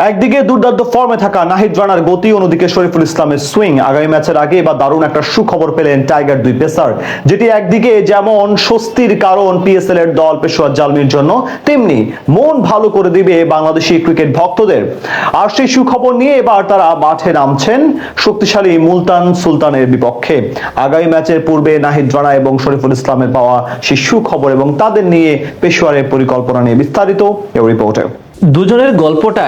একদিকে দুর্দান্ত ফর্মে থাকা নাহিদ রানার গতি, অন্যদিকে শরীফুল ইসলামের সুইং। আগামী ম্যাচের আগে এবার দারুণ একটা সুখবর পেলেন টাইগার দুই পেসার, যেটি একদিকে যেমন স্বস্তির কারণ পিএসএল এর দল পেশোয়ার জালমির জন্য, তেমনি মন ভালো করে দিবে বাংলাদেশি ক্রিকেট ভক্তদের। আর সেই সুখবর নিয়ে এবার তারা মাঠে নামছেন শক্তিশালী মুলতান সুলতানের বিপক্ষে। আগামী ম্যাচের পূর্বে নাহিদ রানা এবং শরীফুল ইসলামের পাওয়া সেই সুখবর এবং তাদের নিয়ে পেশোয়ারের পরিকল্পনা নিয়ে বিস্তারিত এই রিপোর্টে। দুজনের গল্পটা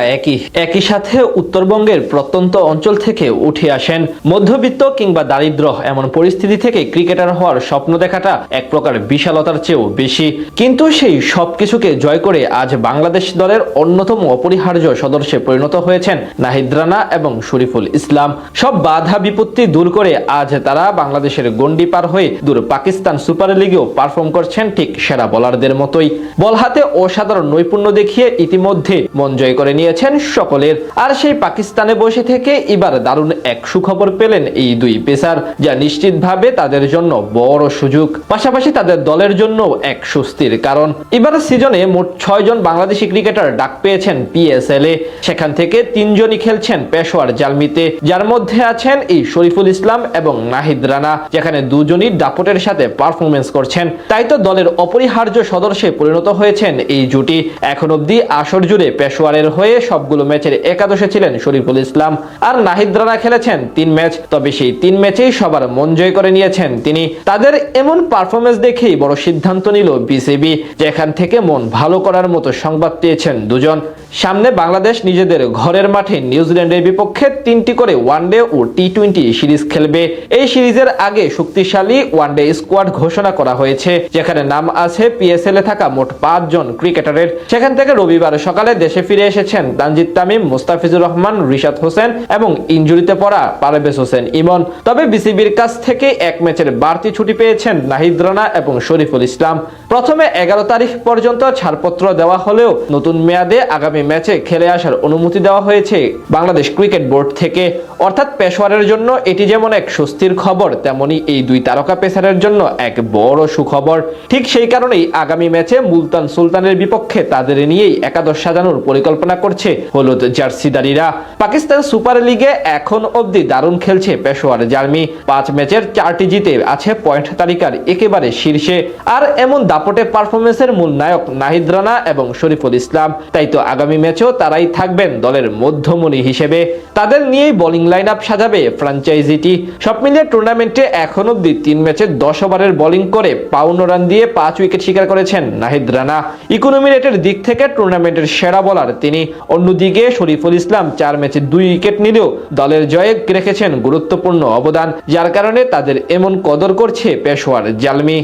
একই সাথে উত্তরবঙ্গের প্রত্যন্ত অঞ্চল থেকে উঠে আসেন। মধ্যবিত্ত কিংবা দারিদ্র এমন পরিস্থিতি থেকে ক্রিকেটার হওয়ার স্বপ্ন দেখাটা এক প্রকার বিশালতার চেয়েও বেশি। কিন্তু সেই সবকিছুকে জয় করে আজ বাংলাদেশ দলের অন্যতম অপরিহার্য সদস্যে পরিণত হয়েছেন নাহিদ রানা এবং শরীফুল ইসলাম। সব বাধা বিপত্তি দূর করে আজ তারা বাংলাদেশের গন্ডি পার হয়ে দূর পাকিস্তান সুপার লিগেও পারফর্ম করছেন ঠিক সেরা বোলারদের মতোই। বল হাতে অসাধারণ নৈপুণ্য দেখিয়ে ইতিমধ্যে মন জয় করে নিয়েছেন সকলের। আর সেই পাকিস্তানে বসে থেকে এবার দারুণ এক সুখবর পেলেন এই দুই পেসার, যা নিশ্চিতভাবে তাদের জন্য বড় সুযোগ, পাশাপাশি তাদের দলের জন্য এক স্বস্তির কারণ। এবার সিজনে মোট 6 জন বাংলাদেশি ক্রিকেটার ডাক পেয়েছেন পিএসএল এ। সেখান থেকে 3 জনই খেলছেন পেশোয়ার জালমিতে, যার মধ্যে আছেন এই শরীফুল ইসলাম এবং নাহিদ রানা, যেখানে দুজনই দাপটের সাথে পারফরমেন্স করছেন। তাই তো দলের অপরিহার্য সদস্যে পরিণত হয়েছেন এই জুটি। এখন অব্দি আসর জুড়ে পেশোয়ারের হয়ে সবগুলো ম্যাচের একাদশে ছিলেন শরীফুল ইসলাম, আর নাহিদ রানা খেলেছেন 3 ম্যাচ। তবে সেই 3 ম্যাচেই সবার মন জয় করে নিয়েছেন তিনি। তাদের এমন পারফরমেন্স দেখেই বড় সিদ্ধান্ত নিল বিসিবি, যেখান থেকে মন ভালো করার মতো সংবাদ পেয়েছেন দুজন। সামনে বাংলাদেশ নিজেদের ঘরের মাঠে নিউজিল্যান্ডের বিপক্ষে 3টি করে ওয়ানডে ও টি20 সিরিজ খেলবে। এই সিরিজের আগে শক্তিশালী ওয়ানডে স্কোয়াড ঘোষণা করা হয়েছে, যেখানে নাম আছে পিএসএল এ থাকা মোট 5 জন ক্রিকেটারের। সেখান থেকে রবিবার সকালে দেশে ফিরে এসেছেন তানজিদ তামিম, মুস্তাফিজুর রহমান, রিশাদ হোসেন এবং ইনজুরিতে পড়া পারভেজ হোসেন ইমন। তবে বিসিবির কাছ থেকে 1 ম্যাচের বাড়তি ছুটি পেয়েছেন নাহিদ রানা এবং শরীফুল ইসলাম। প্রথমে 11 তারিখ পর্যন্ত ছাড়পত্র দেওয়া হলেও নতুন মেয়াদে আগামী ম্যাচে খেলে আসার অনুমতি দেওয়া হয়েছে বাংলাদেশ ক্রিকেট বোর্ড থেকে। অর্থাৎ পেশোয়ারের জন্য এটি যেমন এক স্বস্তির খবর, তেমনি এই দুই তারকা পেসারের জন্য এক বড় সুখবর। ঠিক সেই কারণেই আগামী ম্যাচে মুলতান সুলতানের বিপক্ষে তাদের নিয়েই একাদশ সাজানোর পরিকল্পনা করছে হলুদ জার্সিদারিরা। পাকিস্তান সুপার লিগে এখন অবধি দারুণ খেলছে পেশোয়ার জালমি। 5 ম্যাচের 4টি জিতে আছে পয়েন্ট তালিকার একেবারে শীর্ষে। আর এমন দাপটে পারফরমেন্সের মূল নায়ক নাহিদ রানা এবং শরীফুল ইসলাম। তাই তো আগামী ম্যাচেও তারাই থাকবেন দলের মধ্যমণি হিসেবে। তাদের নিয়েই বোলিং লাইন আপ সাজাবে ফ্র্যাঞ্চাইজিটি। সব মিলিয়ে টুর্নামেন্টে এখন অবধি 3 ম্যাচে 10 ওভারের বোলিং করে 52 রান দিয়ে 5 উইকেট শিকার করেছেন নাহিদ রানা। ইকোনমি রেটের দিক থেকে টুর্নামেন্টের সেরা বোলার তিনি। অন্যদিকে শরীফুল ইসলাম 4 ম্যাচে 2 উইকেট নিলেও দলের জয়ে রেখেছেন গুরুত্বপূর্ণ অবদান, যার কারণে তাদের এমন কদর করছে পেশোয়ার জালমি।